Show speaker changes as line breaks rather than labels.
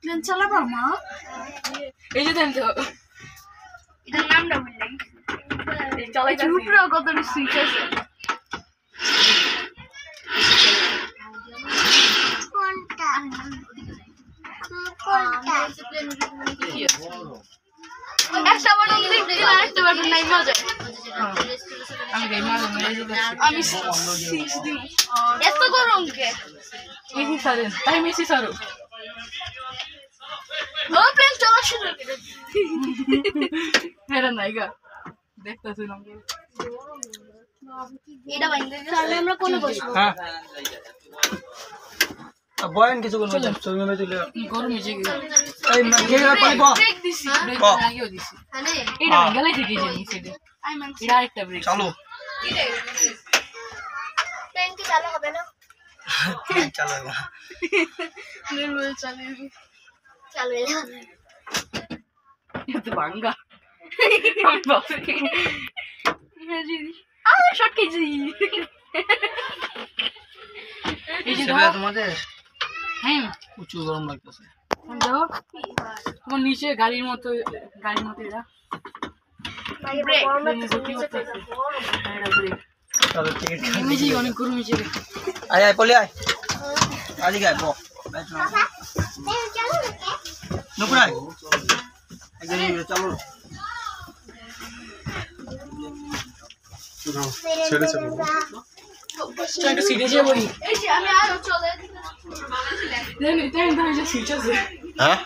Plane চালাবা মা?
এই যে দেন তো
এটার নামটা বললেন
চালাইতে
উপরে কতটা সুইচ আছে কোনটা একটা বাটন দিলে আরেকটা বাটন নাই মজা
আমি গাই মারো
আমি 6 দিই এত গরম কে
মেসি সারেন তাই মেসি সারো
ও প্লেন চলা শুরু করে
মেরা নাইগা দেখতাছি না
এটা বাইন্দে তাহলে আমরা কোনে বসবো
হ্যাঁ বয়ান কিছু কোন ছবি মে তুলে
গরম হইছে কি
এই গেলা পানি বল
ব্রেক দিছি
ব্রেক লাগিও দিছি
আরে
এটা গেলাই থেকে জানি সেটা
আই মান
এটা আরেকটা ব্রেক
চালু
প্লেন কি চালু হবে না
চালু
নির্মল চালু চালু এলো
এটা ভাঙ্গা আমি বাপরে
আরে শর্ট কেজি
এই যে
সেটা তোমাদের
হ্যাঁ
উঁচু গরম লাগতেছে
দেখো তোমার নিচে গাড়ির মতো এরা
ব্রেক
চলো টিকিট
মেজি অনেক গরম হয়েছে
আয় আয় পলি আয় আদি গায় বো নুকুরাই একদম চলো
ছেড়ে ছেড়ে
একটা সিটে যে বই
এই যে আমি আর চলে
দেন এটা সুইচ আছে
হ্যাঁ